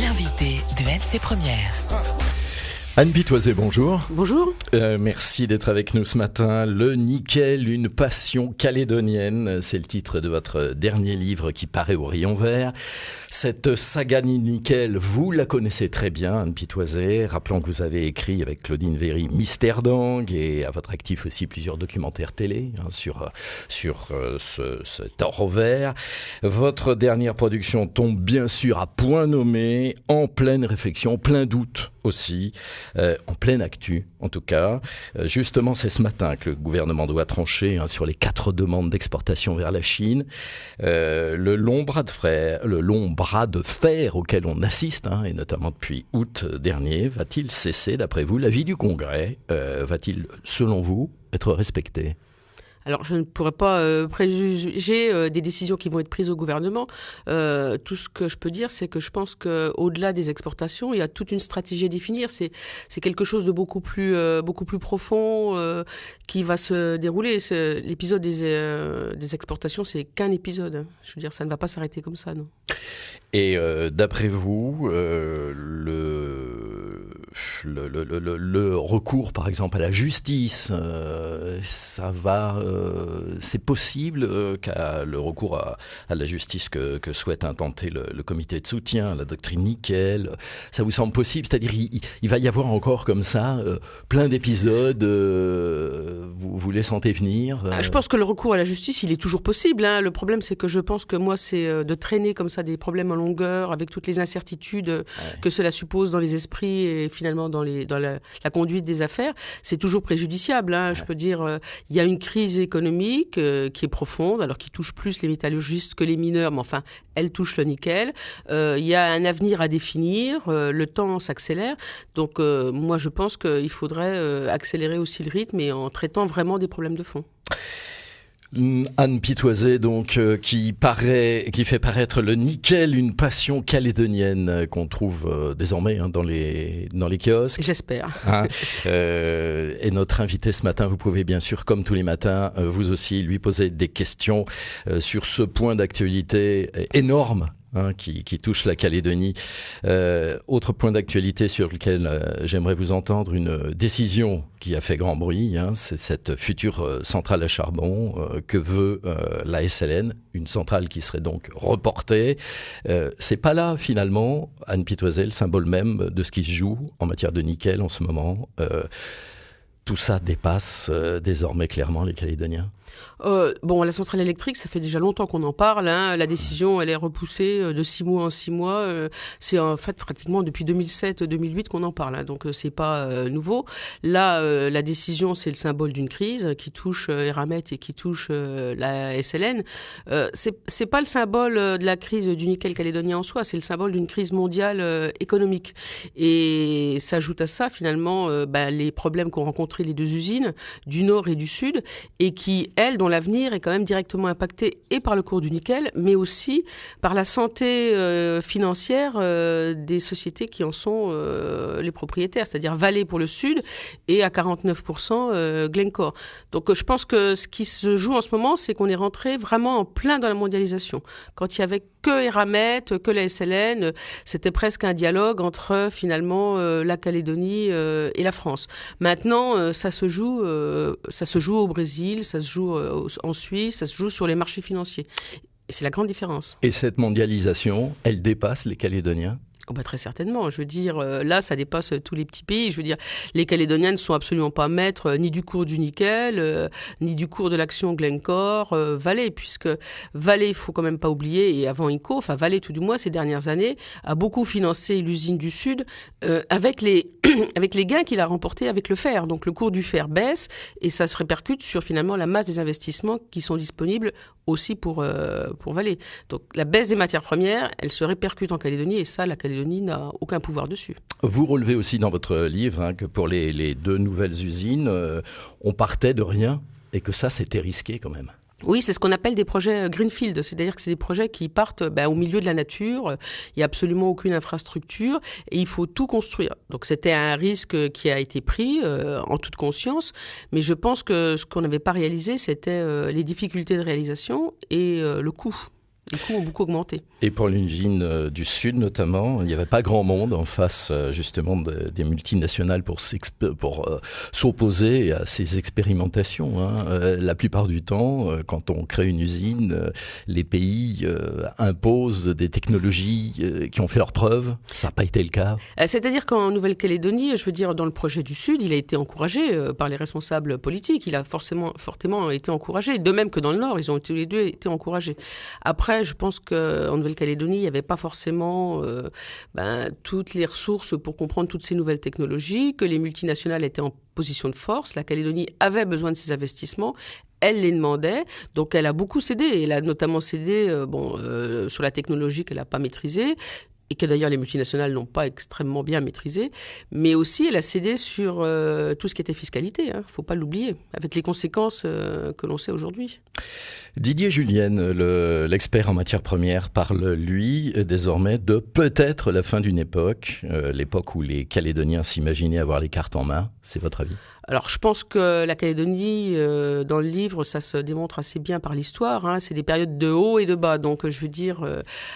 L'invité de MC Première. Anne Pitoisé, bonjour. Bonjour. Merci d'être avec nous ce matin. Le nickel, une passion calédonienne, c'est le titre de votre dernier livre qui paraît au Rayon Vert. Cette saga nickel, vous la connaissez très bien, Anne Pitoisé. Rappelons que vous avez écrit avec Claudine Véry Mystère d'Angue et à votre actif aussi plusieurs documentaires télé sur cet or vert. Votre dernière production tombe bien sûr à point nommé, en pleine réflexion, plein doute aussi, en pleine actu en tout cas. Justement, c'est ce matin que le gouvernement doit trancher sur les 4 demandes d'exportation vers la Chine. Le long bras de fer auquel on assiste, et notamment depuis août dernier, va-t-il cesser, d'après vous? L'avis du Congrès va-t-il, selon vous, être respecté? Alors, je ne pourrais pas préjuger des décisions qui vont être prises au gouvernement. Tout ce que je peux dire, c'est que je pense qu'au-delà des exportations, il y a toute une stratégie à définir. C'est quelque chose de beaucoup plus profond qui va se dérouler. L'épisode des exportations, c'est qu'un épisode. Je veux dire, ça ne va pas s'arrêter comme ça, non. Et d'après vous, le recours, par exemple, à la justice, c'est possible qu'à le recours à la justice que souhaite intenter le comité de soutien, la doctrine nickel, ça vous semble possible? C'est-à-dire, il va y avoir encore comme ça plein d'épisodes, vous les sentez venir? Je pense que le recours à la justice, il est toujours possible. Le problème, c'est que je pense que moi, c'est de traîner comme ça des problèmes en longueur, avec toutes les incertitudes que cela suppose dans les esprits et finalement dans la conduite des affaires. C'est toujours préjudiciable. Je peux dire, il y a une crise économique qui est profonde, alors qui touche plus les métallurgistes que les mineurs, mais enfin, elle touche le nickel. Il y a un avenir à définir, le temps s'accélère. Donc, moi, je pense qu'il faudrait accélérer aussi le rythme et en traitant vraiment des problèmes de fond. Anne Pitoisé, donc, qui fait paraître le nickel, une passion calédonienne qu'on trouve désormais dans les kiosques. J'espère. Et notre invité ce matin, vous pouvez bien sûr, comme tous les matins, vous aussi lui poser des questions sur ce point d'actualité énorme qui touche la Calédonie. Autre point d'actualité sur lequel j'aimerais vous entendre, une décision qui a fait grand bruit, c'est cette future centrale à charbon que veut la SLN, une centrale qui serait donc reportée. C'est pas là finalement, Anne Pitoisé, le symbole même de ce qui se joue en matière de nickel en ce moment. Tout ça dépasse désormais clairement les Calédoniens. La centrale électrique, ça fait déjà longtemps qu'on en parle. La décision, elle est repoussée de 6 mois en 6 mois. C'est en fait pratiquement depuis 2007-2008 qu'on en parle. Donc c'est pas nouveau. Là, la décision, c'est le symbole d'une crise qui touche Eramet et qui touche la SLN. C'est pas le symbole de la crise du nickel calédonien en soi. C'est le symbole d'une crise mondiale économique. Et s'ajoute à ça finalement les problèmes qu'ont rencontrés les deux usines du Nord et du Sud et qui, dont l'avenir est quand même directement impacté et par le cours du nickel, mais aussi par la santé financière des sociétés qui en sont les propriétaires, c'est-à-dire Vale pour le Sud et à 49% Glencore. Donc je pense que ce qui se joue en ce moment, c'est qu'on est rentré vraiment en plein dans la mondialisation. Quand il y avait que Eramet, que la SLN, c'était presque un dialogue entre finalement la Calédonie et la France. Maintenant, ça se joue au Brésil, ça se joue en Suisse, ça se joue sur les marchés financiers. Et c'est la grande différence. Et cette mondialisation, elle dépasse les Calédoniens ? Très certainement. Je veux dire, là, ça dépasse tous les petits pays. Je veux dire, les Calédoniens ne sont absolument pas maîtres ni du cours du nickel, ni du cours de l'action Glencore, Vale, puisque Vale, il faut quand même pas oublier, et avant INCO, Vale tout du moins ces dernières années, a beaucoup financé l'usine du Sud avec les gains qu'il a remportés avec le fer. Donc le cours du fer baisse et ça se répercute sur finalement la masse des investissements qui sont disponibles aussi pour Vale. Donc la baisse des matières premières, elle se répercute en Calédonie et ça, la Calédonie n'a aucun pouvoir dessus. Vous relevez aussi dans votre livre que pour les 2 nouvelles usines, on partait de rien et que ça, c'était risqué quand même. Oui, c'est ce qu'on appelle des projets greenfield, c'est-à-dire que c'est des projets qui partent au milieu de la nature, il n'y a absolument aucune infrastructure et il faut tout construire. Donc c'était un risque qui a été pris en toute conscience, mais je pense que ce qu'on n'avait pas réalisé, c'était les difficultés de réalisation et le coût. Les coûts ont beaucoup augmenté. Et pour l'usine du Sud notamment, il n'y avait pas grand monde en face justement des multinationales pour s'opposer à ces expérimentations. La plupart du temps, quand on crée une usine, les pays imposent des technologies qui ont fait leurs preuves. Ça n'a pas été le cas. C'est-à-dire qu'en Nouvelle-Calédonie, je veux dire, dans le projet du Sud, il a été encouragé par les responsables politiques. Il a fortement été encouragé. De même que dans le Nord, ils ont tous les deux été encouragés. Après, je pense qu'en Nouvelle-Calédonie, il n'y avait pas forcément toutes les ressources pour comprendre toutes ces nouvelles technologies, que les multinationales étaient en position de force. La Calédonie avait besoin de ces investissements. Elle les demandait, donc elle a beaucoup cédé. Elle a notamment cédé sur la technologie qu'elle n'a pas maîtrisée, et que d'ailleurs les multinationales n'ont pas extrêmement bien maîtrisé, mais aussi elle a cédé sur tout ce qui était fiscalité, il ne faut pas l'oublier, avec les conséquences que l'on sait aujourd'hui. Didier Julienne, l'expert en matières premières, parle, lui, désormais de peut-être la fin d'une époque, l'époque où les Calédoniens s'imaginaient avoir les cartes en main. C'est votre avis ? Alors, je pense que la Calédonie, dans le livre, ça se démontre assez bien par l'histoire. C'est des périodes de haut et de bas. Donc, je veux dire,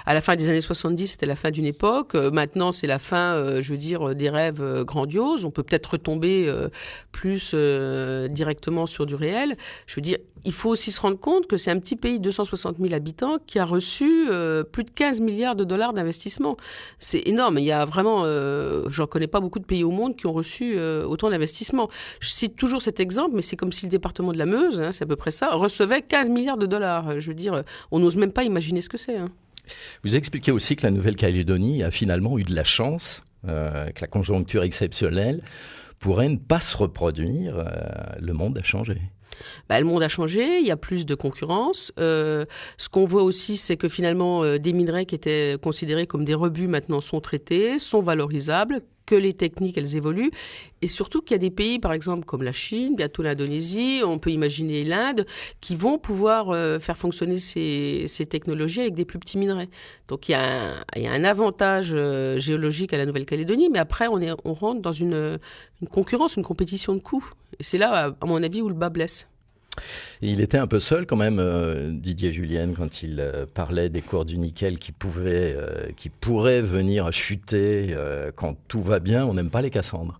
à la fin des années 70, c'était la fin d'une époque. Maintenant, c'est la fin, je veux dire, des rêves grandioses. On peut peut-être retomber plus directement sur du réel. Je veux dire, il faut aussi se rendre compte que c'est un petit pays de 260 000 habitants qui a reçu plus de 15 milliards de dollars d'investissement. C'est énorme. Il y a vraiment, j'en connais pas beaucoup de pays au monde qui ont reçu autant d'investissements. Je cite toujours cet exemple, mais c'est comme si le département de la Meuse, c'est à peu près ça, recevait 15 milliards de dollars. Je veux dire, on n'ose même pas imaginer ce que c'est. Vous expliquez aussi que la Nouvelle-Calédonie a finalement eu de la chance, que la conjoncture exceptionnelle pourrait ne pas se reproduire. Le monde a changé. Le monde a changé, il y a plus de concurrence. Ce qu'on voit aussi, c'est que finalement, des minerais qui étaient considérés comme des rebuts maintenant sont traités, sont valorisables, que les techniques, elles évoluent. Et surtout qu'il y a des pays, par exemple, comme la Chine, bientôt l'Indonésie, on peut imaginer l'Inde, qui vont pouvoir faire fonctionner ces technologies avec des plus petits minerais. Donc il y a un avantage géologique à la Nouvelle-Calédonie, mais après, on rentre dans une concurrence, une compétition de coûts. Et c'est là, à mon avis, où le bas blesse. Il était un peu seul quand même, Didier Julienne, quand il parlait des cours du nickel qui pourraient venir chuter quand tout va bien. On n'aime pas les Cassandres.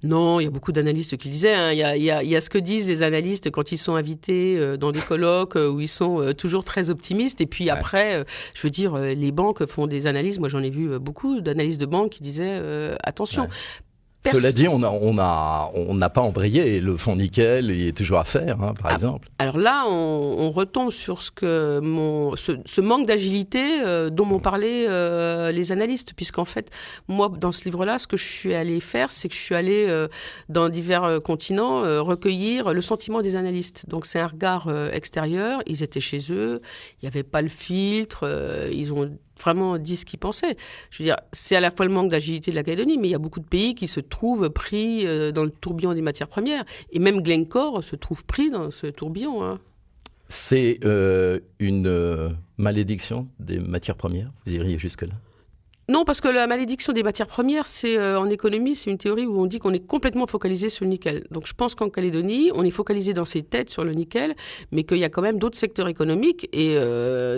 Non, il y a beaucoup d'analystes qui le disaient. Il y a ce que disent les analystes quand ils sont invités dans des colloques où ils sont toujours très optimistes. Et puis après, je veux dire, les banques font des analyses. Moi, j'en ai vu beaucoup d'analystes de banques qui disaient attention. Ouais. Cela dit, on n'a pas embrayé. Le fonds nickel, il est toujours à faire, par exemple. Alors là, on retombe sur ce manque d'agilité dont m'ont parlé les analystes, puisqu'en fait, moi, dans ce livre-là, ce que je suis allée faire, c'est que je suis allée dans divers continents recueillir le sentiment des analystes. Donc c'est un regard extérieur. Ils étaient chez eux, il n'y avait pas le filtre, ils ont vraiment dit ce qu'ils pensaient. Je veux dire, c'est à la fois le manque d'agilité de la Calédonie, mais il y a beaucoup de pays qui se trouvent pris dans le tourbillon des matières premières. Et même Glencore se trouve pris dans ce tourbillon. C'est une malédiction des matières premières ? Vous iriez jusque-là ? Non, parce que la malédiction des matières premières, c'est en économie, c'est une théorie où on dit qu'on est complètement focalisé sur le nickel. Donc je pense qu'en Calédonie, on est focalisé dans ses têtes sur le nickel, mais qu'il y a quand même d'autres secteurs économiques. Et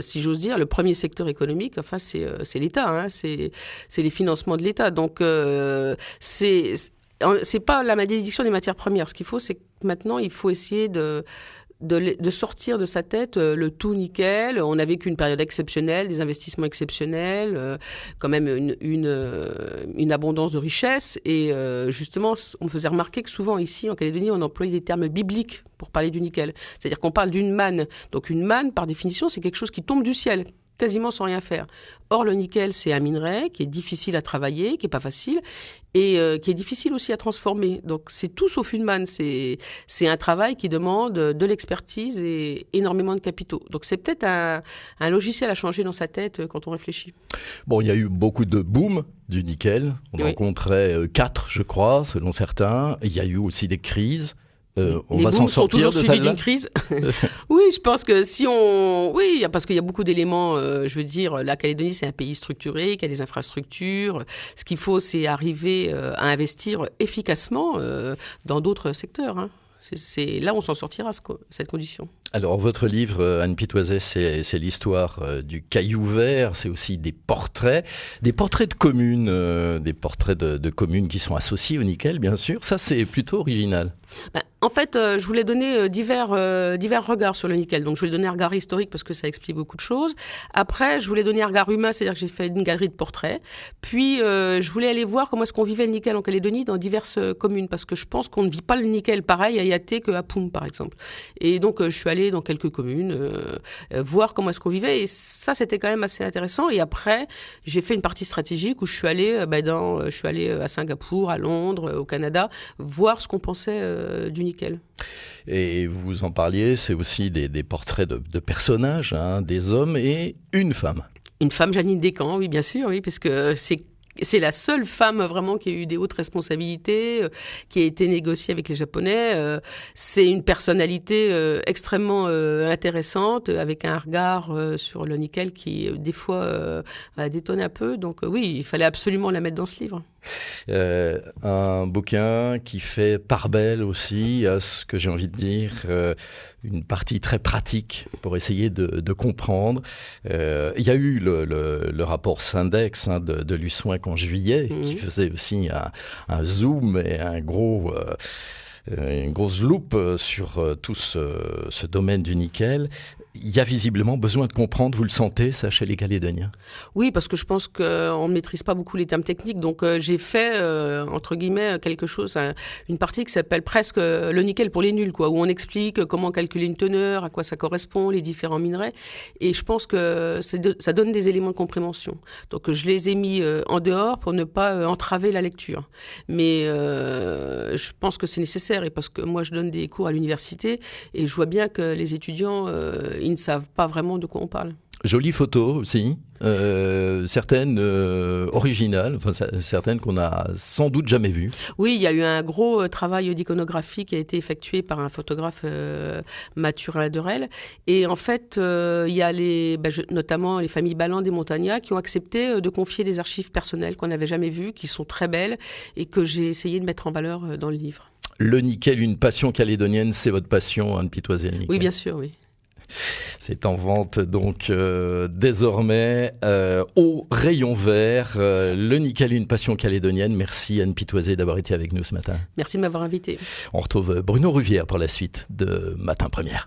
si j'ose dire, le premier secteur économique, enfin, c'est l'État, c'est les financements de l'État. Donc c'est pas la malédiction des matières premières. Ce qu'il faut, c'est que maintenant, il faut essayer de sortir de sa tête le tout nickel. On a vécu une période exceptionnelle, des investissements exceptionnels, quand même une abondance de richesses. Et justement, on me faisait remarquer que souvent ici, en Calédonie, on employait des termes bibliques pour parler du nickel. C'est-à-dire qu'on parle d'une manne. Donc une manne, par définition, c'est quelque chose qui tombe du ciel, quasiment sans rien faire. Or, le nickel, c'est un minerai qui est difficile à travailler, qui est pas facile, et qui est difficile aussi à transformer. Donc, c'est tout sauf une manne. C'est un travail qui demande de l'expertise et énormément de capitaux. Donc, c'est peut-être un logiciel à changer dans sa tête quand on réfléchit. Bon, il y a eu beaucoup de boom du nickel. On en compterait 4, je crois, selon certains. Il y a eu aussi des crises. On va s'en sortir de celle-là. D'une crise. Oui, je pense que parce qu'il y a beaucoup d'éléments. Je veux dire, la Calédonie, c'est un pays structuré, qui a des infrastructures. Ce qu'il faut, c'est arriver à investir efficacement dans d'autres secteurs. C'est là où on s'en sortira, cette condition. Alors, votre livre, Anne Pitoiset, c'est l'histoire du Caillou Vert, c'est aussi des portraits de communes, des portraits de communes qui sont associés au nickel, bien sûr. Ça, c'est plutôt original. En fait, je voulais donner divers regards sur le nickel. Donc, je voulais donner un regard historique parce que ça explique beaucoup de choses. Après, je voulais donner un regard humain, c'est-à-dire que j'ai fait une galerie de portraits. Puis, je voulais aller voir comment est-ce qu'on vivait le nickel en Calédonie dans diverses communes, parce que je pense qu'on ne vit pas le nickel pareil à Yaté qu'à Poum, par exemple. Et donc, je suis allée dans quelques communes voir comment est-ce qu'on vivait. Et ça, c'était quand même assez intéressant. Et après, j'ai fait une partie stratégique où je suis allée, je suis allée à Singapour, à Londres, au Canada, voir ce qu'on pensait du nickel. Et vous en parliez, c'est aussi des portraits de personnages, hein, des hommes et une femme. Une femme, Jeannine Descamps, oui, bien sûr, oui, puisque c'est la seule femme vraiment qui a eu des hautes responsabilités, qui a été négociée avec les Japonais. C'est une personnalité extrêmement intéressante, avec un regard sur le nickel qui, des fois, détonne un peu. Donc oui, il fallait absolument la mettre dans ce livre. Un bouquin qui fait part belle aussi à ce que j'ai envie de dire, une partie très pratique pour essayer de comprendre. Il y a eu le rapport Syndex de Luçoin en juillet, qui faisait aussi un zoom et une grosse loupe sur tout ce domaine du nickel. Il y a visiblement besoin de comprendre, vous le sentez, ça, chez les Calédoniens? Oui, parce que je pense qu'on ne maîtrise pas beaucoup les termes techniques. Donc, j'ai fait, entre guillemets, quelque chose, une partie qui s'appelle presque le nickel pour les nuls, quoi, où on explique comment calculer une teneur, à quoi ça correspond, les différents minerais. Et je pense que ça donne des éléments de compréhension. Donc, je les ai mis en dehors pour ne pas entraver la lecture. Mais je pense que c'est nécessaire, et parce que moi, je donne des cours à l'université, et je vois bien que les étudiants, ils ne savent pas vraiment de quoi on parle. Jolie photo aussi, certaines originales, enfin certaines qu'on a sans doute jamais vues. Oui, il y a eu un gros travail d'iconographie qui a été effectué par un photographe Mathurin Derel. Et en fait, il y a notamment les familles Balland et Montagna qui ont accepté de confier des archives personnelles qu'on n'avait jamais vues, qui sont très belles et que j'ai essayé de mettre en valeur dans le livre. Le nickel, une passion calédonienne, c'est votre passion, Anne Pitoiset? Oui, bien sûr, oui. C'est en vente donc désormais au rayon vert. Le nickel, une passion calédonienne. Merci Anne Pitoiset d'avoir été avec nous ce matin. Merci de m'avoir invité. On retrouve Bruno Ruvière pour la suite de Matin Première.